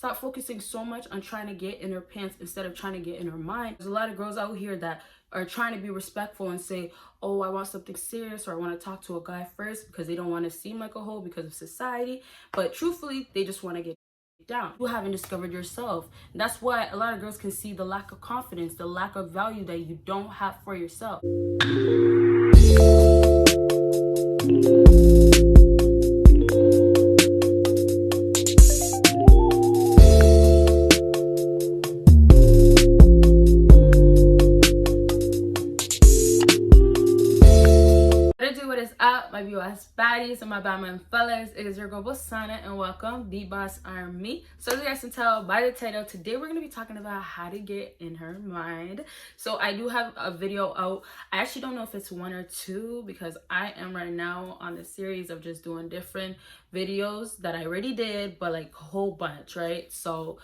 stop focusing so much on trying to get in her pants instead of trying to get in her mind. There's a lot of girls out here that are trying to be respectful and say, oh, I want something serious, or I want to talk to a guy first, because they don't want to seem like a hoe because of society. But truthfully, they just want to get down. You haven't discovered yourself. And that's why a lot of girls can see the lack of confidence, the lack of value that you don't have for yourself. My BBossBaddies and my Batman fellas, it is your girl Bosana and welcome BBossArmy. So as you guys can tell by the title, today we're going to be talking about how to get in her mind. So I do have a video out. I actually don't know if it's one or two, because I am right now on the series of just doing different videos that I already did, but like a whole bunch, right? So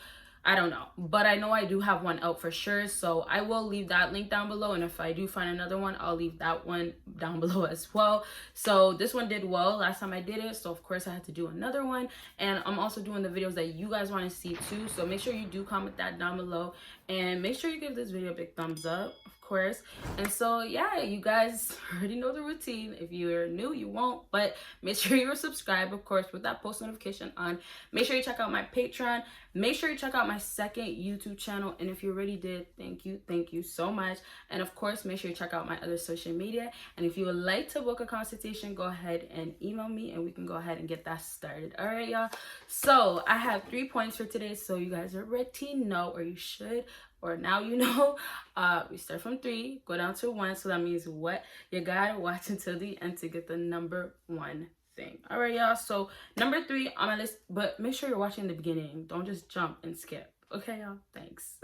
I don't know, but I know I do have one out for sure, so I will leave that link down below, and if I do find another one, I'll leave that one down below as well. So this one did well last time I did it, so of course I had to do another one, and I'm also doing the videos that you guys want to see too, so make sure you do comment that down below, and make sure you give this video a big thumbs up, of course. And so yeah, you guys already know the routine. If you're new, you won't, but make sure you're subscribed, of course, with that post notification on. Make sure you check out my Patreon. Make sure you check out my second YouTube channel, and if you already did, thank you so much. And of course, make sure you check out my other social media, and if you would like to book a consultation, go ahead and email me and we can go ahead and get that started. All right, y'all, so I have 3 points for today, so you guys already know, or you should, or now you know. We start from 3, go down to 1, so that means what? You gotta watch until the end to get the number 1 thing. All right, y'all, so number 3 on my list, but make sure you're watching the beginning, don't just jump and skip. Okay, y'all, thanks.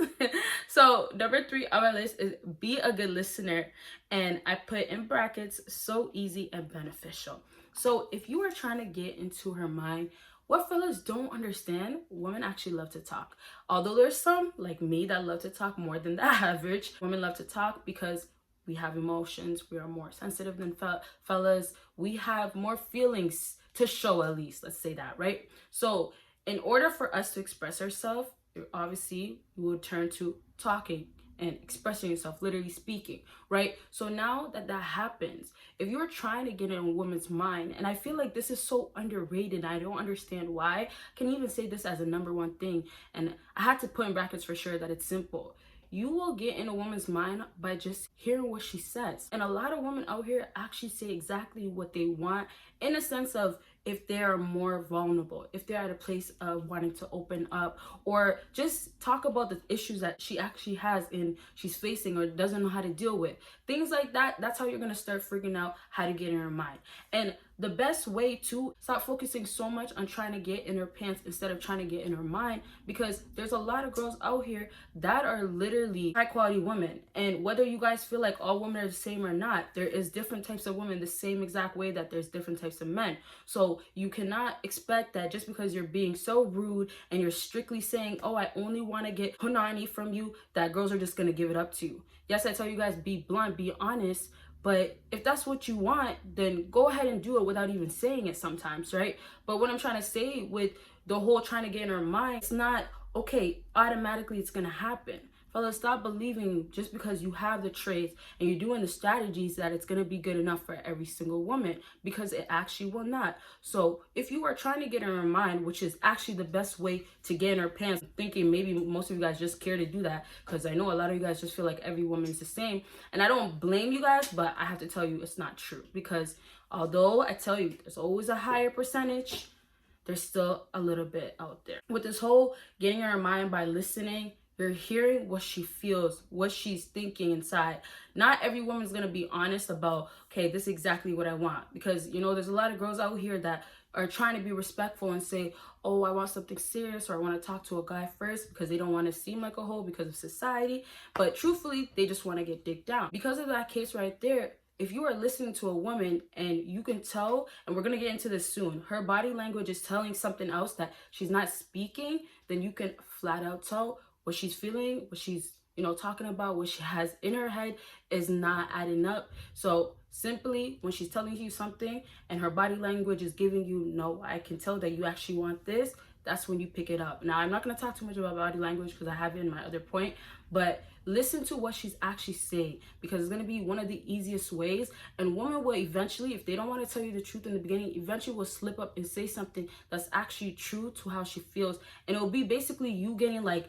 So number 3 on my list is be a good listener, and I put in brackets, so easy and beneficial. So if you are trying to get into her mind, what fellas don't understand, women actually love to talk. Although there's some like me that love to talk more than the average, women love to talk because we have emotions, we are more sensitive than fellas, we have more feelings to show, at least, let's say that, right? So in order for us to express ourselves, obviously you would turn to talking and expressing yourself, literally speaking, right? So now that happens, if you're trying to get in a woman's mind, and I feel like this is so underrated, I don't understand why. I can even say this as a number 1 thing, and I had to put in brackets for sure that it's simple. You will get in a woman's mind by just hearing what she says. And a lot of women out here actually say exactly what they want, in a sense of if they're more vulnerable, if they're at a place of wanting to open up, or just talk about the issues that she actually has and she's facing or doesn't know how to deal with. Things like that, that's how you're gonna start figuring out how to get in her mind. And the best way to stop focusing so much on trying to get in her pants instead of trying to get in her mind, because there's a lot of girls out here that are literally high quality women. And whether you guys feel like all women are the same or not, there is different types of women the same exact way that there's different types of men. So you cannot expect that just because you're being so rude and you're strictly saying, oh, I only want to get punani from you, that girls are just going to give it up to you. Yes, I tell you guys, be blunt, be honest. But if that's what you want, then go ahead and do it without even saying it sometimes, right? But what I'm trying to say with the whole trying to get in her mind, it's not, okay, automatically it's going to happen. Fellas, stop believing just because you have the traits and you're doing the strategies that it's going to be good enough for every single woman, because it actually will not. So if you are trying to get in her mind, which is actually the best way to get in her pants, thinking maybe most of you guys just care to do that, because I know a lot of you guys just feel like every woman is the same. And I don't blame you guys, but I have to tell you it's not true, because although I tell you there's always a higher percentage, there's still a little bit out there. With this whole getting in her mind by listening, you're hearing what she feels, what she's thinking inside. Not every woman's going to be honest about, okay, this is exactly what I want. Because, you know, there's a lot of girls out here that are trying to be respectful and say, oh, I want something serious, or I want to talk to a guy first, because they don't want to seem like a hoe because of society. But truthfully, they just want to get dicked down. Because of that case right there, if you are listening to a woman and you can tell, and we're going to get into this soon, her body language is telling something else that she's not speaking, then you can flat out tell what she's feeling, what she's, you know, talking about, what she has in her head is not adding up. So simply, when she's telling you something and her body language is giving you, no, I can tell that you actually want this, that's when you pick it up. Now, I'm not going to talk too much about body language because I have it in my other point, but listen to what she's actually saying, because it's going to be one of the easiest ways. And women will eventually, if they don't want to tell you the truth in the beginning, eventually will slip up and say something that's actually true to how she feels. And it'll be basically you getting like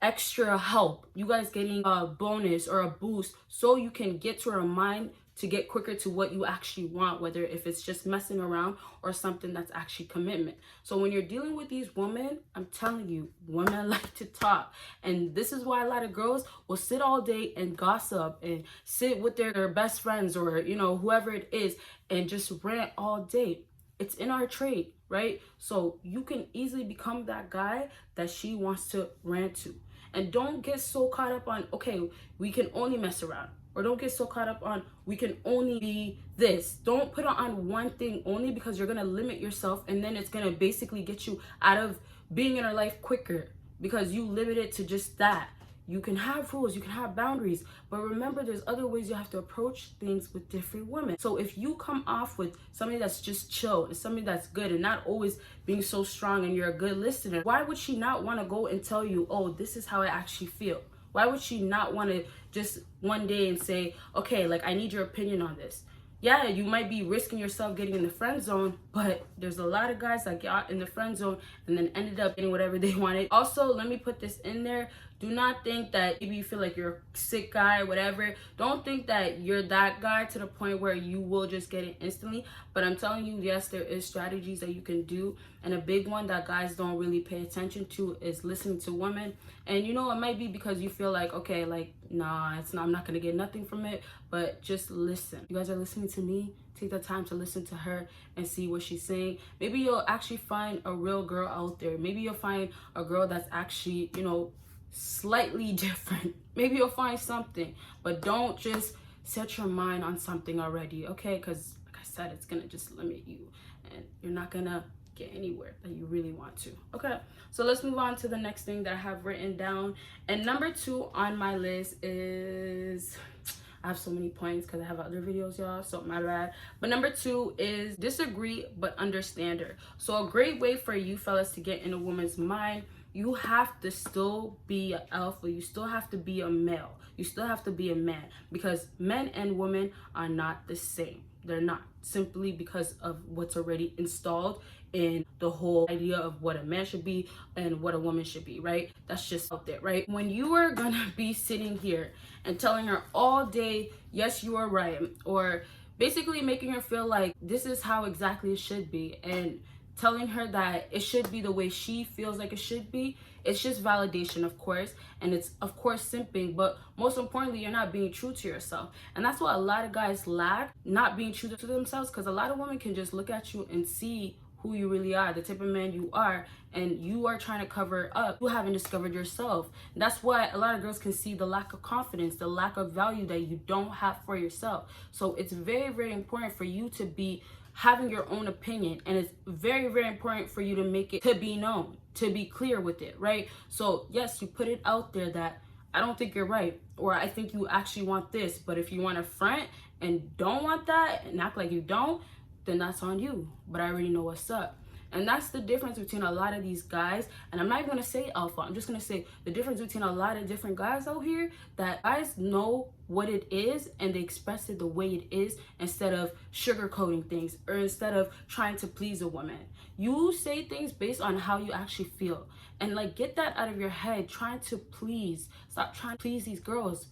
extra help, you guys getting a bonus or a boost, so you can get to her mind to get quicker to what you actually want, whether if it's just messing around or something that's actually commitment. So when you're dealing with these women, I'm telling you, women like to talk. And this is why a lot of girls will sit all day and gossip and sit with their best friends or, you know, whoever it is, and just rant all day. It's in our trade, right? So you can easily become that guy that she wants to rant to. And don't get so caught up on, okay, we can only mess around. Or don't get so caught up on, we can only be this. Don't put on one thing only, because you're going to limit yourself, and then it's going to basically get you out of being in her life quicker because you limit it to just that. You can have rules, you can have boundaries, but remember there's other ways you have to approach things with different women. So if you come off with somebody that's just chill and somebody that's good and not always being so strong and you're a good listener, why would she not want to go and tell you, oh, this is how I actually feel? Why would she not want to just one day and say, okay, like, I need your opinion on this? Yeah, you might be risking yourself getting in the friend zone, but there's a lot of guys that got in the friend zone and then ended up getting whatever they wanted. Also, let me put this in there. Do not think that maybe you feel like you're a sick guy, whatever. Don't think that you're that guy to the point where you will just get it instantly. But I'm telling you, yes, there is strategies that you can do. And a big one that guys don't really pay attention to is listening to women. And you know, it might be because you feel like, okay, like, nah, it's not, I'm not gonna get nothing from it, but just listen. You guys are listening to me. Take the time to listen to her and see what she's saying. Maybe you'll actually find a real girl out there. Maybe you'll find a girl that's actually, you know, slightly different. Maybe you'll find something, but don't just set your mind on something already, okay? Because like I said, it's gonna just limit you and you're not gonna get anywhere that you really want to. Okay, so let's move on to the next thing that I have written down. And number 2 on my list is, I have so many points because I have other videos, y'all, so my bad. But number 2 is disagree but understand her. So a great way for you fellas to get in a woman's mind, you have to still be an alpha. You still have to be a male. You still have to be a man, because men and women are not the same. They're not, simply because of what's already installed in the whole idea of what a man should be and what a woman should be, right? That's just out there, right? When you are gonna be sitting here and telling her all day, yes, you are right, or basically making her feel like this is how exactly it should be, and telling her that it should be the way she feels like it should be, it's just validation, of course, and it's of course simping, but most importantly, you're not being true to yourself. And that's what a lot of guys lack, not being true to themselves, because a lot of women can just look at you and see who you really are, the type of man you are, and you are trying to cover up. You haven't discovered yourself. And that's why a lot of girls can see the lack of confidence, the lack of value that you don't have for yourself. So it's very, very important for you to be having your own opinion, and it's very, very important for you to make it to be known, to be clear with it, right? So yes, you put it out there that I don't think you're right, or I think you actually want this, but if you want to front and don't want that and act like you don't, then that's on you, but I already know what's up. And that's the difference between a lot of these guys. And I'm not even gonna say alpha, I'm just gonna say the difference between a lot of different guys out here, that guys know what it is and they express it the way it is, instead of sugarcoating things or instead of trying to please a woman. You say things based on how you actually feel, and like, get that out of your head. Trying to please, stop trying to please these girls.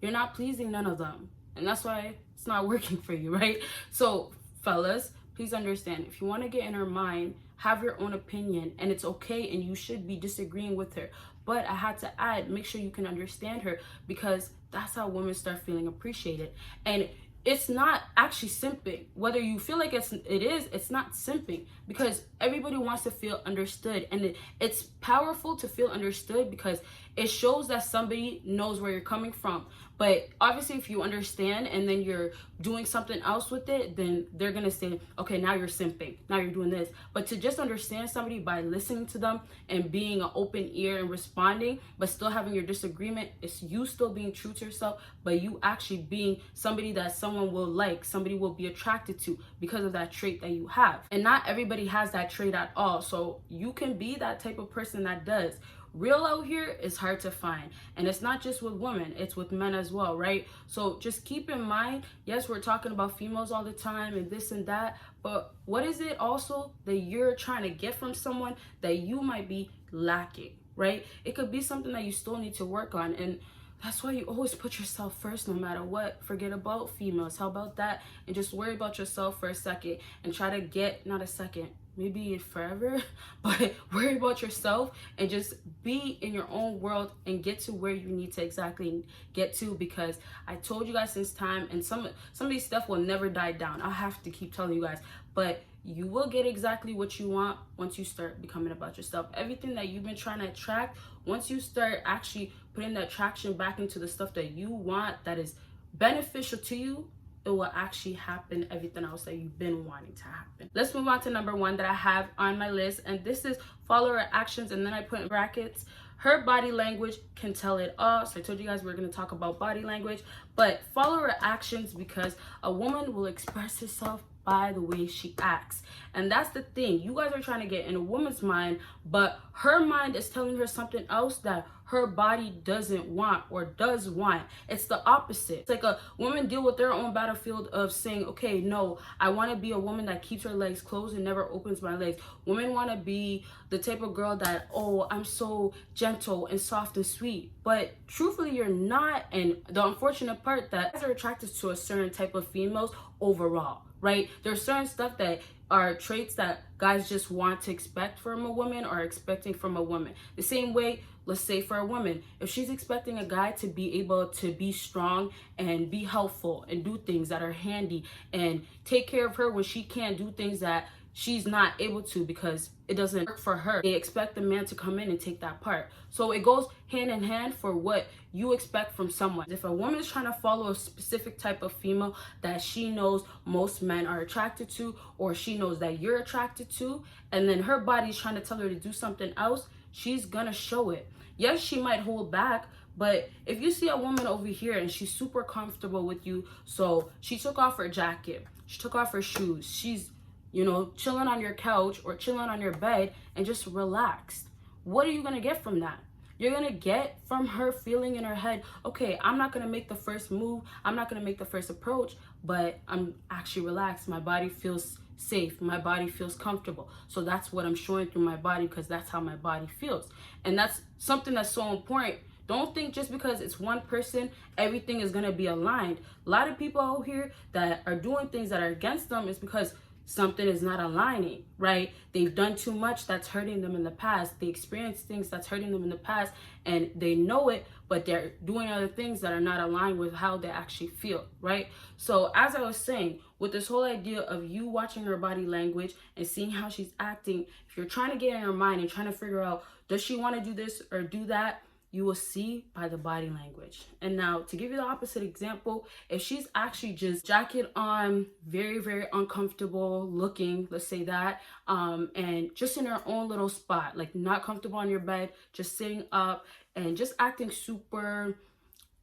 You're not pleasing none of them, and that's why it's not working for you, right? So fellas, please understand, if you want to get in her mind, have your own opinion, and it's okay, and you should be disagreeing with her. But I had to add, make sure you can understand her, because that's how women start feeling appreciated. And it's not actually simping. Whether you feel like it is, it's not simping, because everybody wants to feel understood. And it's powerful to feel understood, because it shows that somebody knows where you're coming from. But obviously, if you understand and then you're doing something else with it, then they're gonna say, okay, now you're simping, now you're doing this. But to just understand somebody by listening to them and being an open ear and responding, but still having your disagreement, it's you still being true to yourself, but you actually being somebody that someone someone will like, somebody will be attracted to because of that trait that you have. And not everybody has that trait at all. So you can be that type of person that does. Real out here is hard to find, and it's not just with women, it's with men as well, right? So just keep in mind, yes, we're talking about females all the time and this and that, but what is it also that you're trying to get from someone that you might be lacking, right? It could be something that you still need to work on, and that's why you always put yourself first no matter what. Forget about females. How about that? And just worry about yourself for a second and try to get, not a second, maybe forever, but worry about yourself and just be in your own world and get to where you need to exactly get to, because I told you guys since time, and some of these stuff will never die down. I'll have to keep telling you guys, but you will get exactly what you want once you start becoming about yourself. Everything that you've been trying to attract, once you start actually putting that traction back into the stuff that you want, that is beneficial to you, it will actually happen, everything else that you've been wanting to happen. Let's move on to number 1 that I have on my list, and this is follow her actions, and then I put in brackets, her body language can tell it all. So I told you guys we're going to talk about body language, but follow her actions, because a woman will express herself by the way she acts. And that's the thing, you guys are trying to get in a woman's mind, but her mind is telling her something else that her body doesn't want or does want. It's the opposite. It's like a woman deal with their own battlefield of saying, okay, no, I want to be a woman that keeps her legs closed and never opens my legs. Women want to be the type of girl that, oh, I'm so gentle and soft and sweet, but truthfully you're not. And the unfortunate part, that guys are attracted to a certain type of females overall, right? There's certain stuff that are traits that guys just want to expect from a woman or expecting from a woman. The same way, let's say for a woman, if she's expecting a guy to be able to be strong and be helpful and do things that are handy and take care of her when she can't do things that she's not able to because it doesn't work for her, they expect the man to come in and take that part. So it goes hand in hand for what you expect from someone. If a woman is trying to follow a specific type of female that she knows most men are attracted to, or she knows that you're attracted to, and then her body's trying to tell her to do something else, she's gonna show it. Yes, she might hold back, but if you see a woman over here and she's super comfortable with you, so she took off her jacket, she took off her shoes, she's, you know, chilling on your couch or chilling on your bed and just relaxed. What are you going to get from that? You're going to get from her feeling in her head, okay, I'm not going to make the first move, I'm not going to make the first approach, but I'm actually relaxed. My body feels safe. My body feels comfortable. So that's what I'm showing through my body, because that's how my body feels. And that's something that's so important. Don't think just because it's one person, everything is going to be aligned. A lot of people out here that are doing things that are against them is because something is not aligning, right? They've done too much that's hurting them in the past. They experienced things that's hurting them in the past and they know it, but they're doing other things that are not aligned with how they actually feel, right? So as I was saying, with this whole idea of you watching her body language and seeing how she's acting, if you're trying to get in her mind and trying to figure out, does she want to do this or do that? You will see by the body language. And now to give you the opposite example, if she's actually just jacket on, very, very uncomfortable looking, let's say that, and just in her own little spot, like not comfortable on your bed, just sitting up and just acting super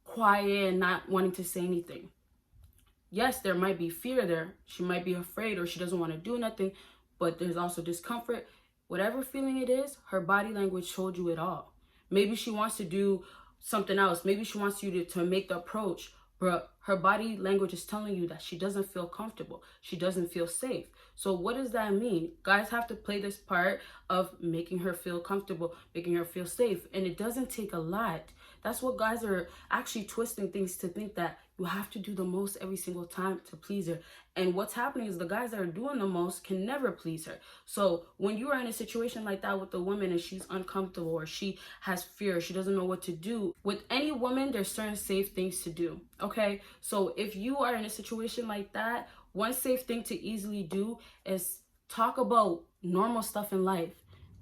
quiet and not wanting to say anything. Yes, there might be fear there. She might be afraid or she doesn't want to do nothing, but there's also discomfort. Whatever feeling it is, her body language told you it all. Maybe she wants to do something else. Maybe she wants you to make the approach, but her body language is telling you that she doesn't feel comfortable. She doesn't feel safe. So what does that mean? Guys have to play this part of making her feel comfortable, making her feel safe. And it doesn't take a lot. That's what guys are actually twisting things to think, that you have to do the most every single time to please her. And what's happening is the guys that are doing the most can never please her. So when you are in a situation like that with a woman and she's uncomfortable or she has fear, she doesn't know what to do, with any woman, there's certain safe things to do, okay? So if you are in a situation like that, one safe thing to easily do is talk about normal stuff in life.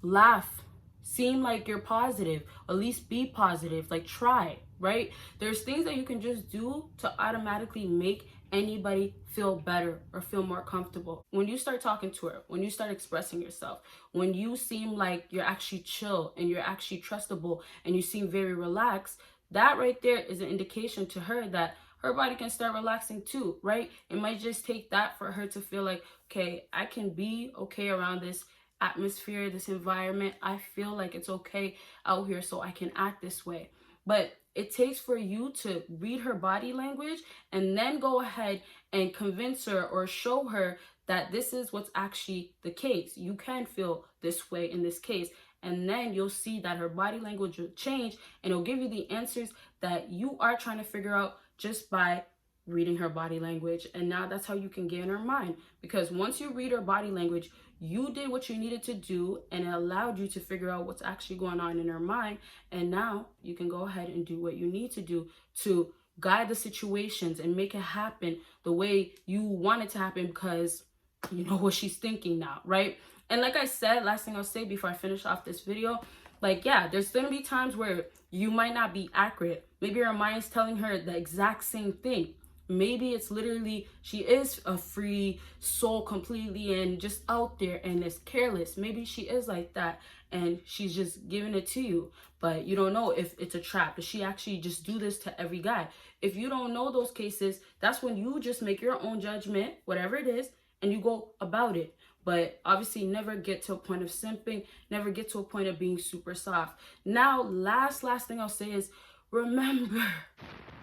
Laugh. Seem like you're positive. At least be positive. Like, try, right? There's things that you can just do to automatically make anybody feel better or feel more comfortable. When you start talking to her, when you start expressing yourself, when you seem like you're actually chill and you're actually trustable and you seem very relaxed, that right there is an indication to her that, her body can start relaxing too, right? It might just take that for her to feel like, okay, I can be okay around this atmosphere, this environment. I feel like it's okay out here, so I can act this way. But it takes for you to read her body language and then go ahead and convince her or show her that this is what's actually the case. You can feel this way in this case. And then you'll see that her body language will change and it'll give you the answers that you are trying to figure out just by reading her body language. And now that's how you can get in her mind, because once you read her body language, you did what you needed to do and it allowed you to figure out what's actually going on in her mind. And now you can go ahead and do what you need to do to guide the situations and make it happen the way you want it to happen, because you know what she's thinking now, right? And like I said, last thing I'll say before I finish off this video, like, yeah, there's gonna be times where you might not be accurate. Maybe your mind's telling her the exact same thing. Maybe it's literally she is a free soul completely and just out there and is careless. Maybe she is like that and she's just giving it to you, but you don't know if it's a trap. Does she actually just do this to every guy? If you don't know those cases, that's when you just make your own judgment, whatever it is, and you go about it. But obviously never get to a point of simping, never get to a point of being super soft. Now, last thing I'll say is, remember,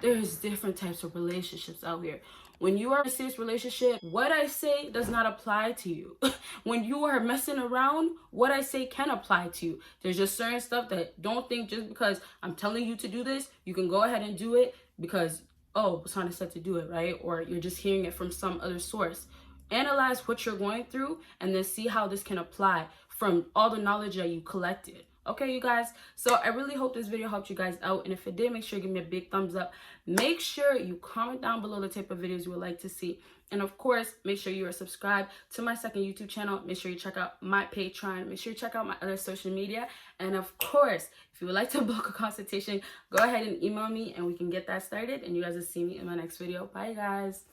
there's different types of relationships out here. When you are in a serious relationship, what I say does not apply to you. When you are messing around, what I say can apply to you. There's just certain stuff that don't think just because I'm telling you to do this, you can go ahead and do it because, oh, Bosana said to do it, right? Or you're just hearing it from some other source. Analyze what you're going through and then see how this can apply from all the knowledge that you collected. Okay, you guys, so I really hope this video helped you guys out, and if it did, make sure you give me a big thumbs up. Make sure you comment down below the type of videos you would like to see, and of course, make sure you are subscribed to my second YouTube channel. Make sure you check out my Patreon. Make sure you check out my other social media, and of course, if you would like to book a consultation, go ahead and email me and we can get that started, and you guys will see me in my next video. Bye, guys.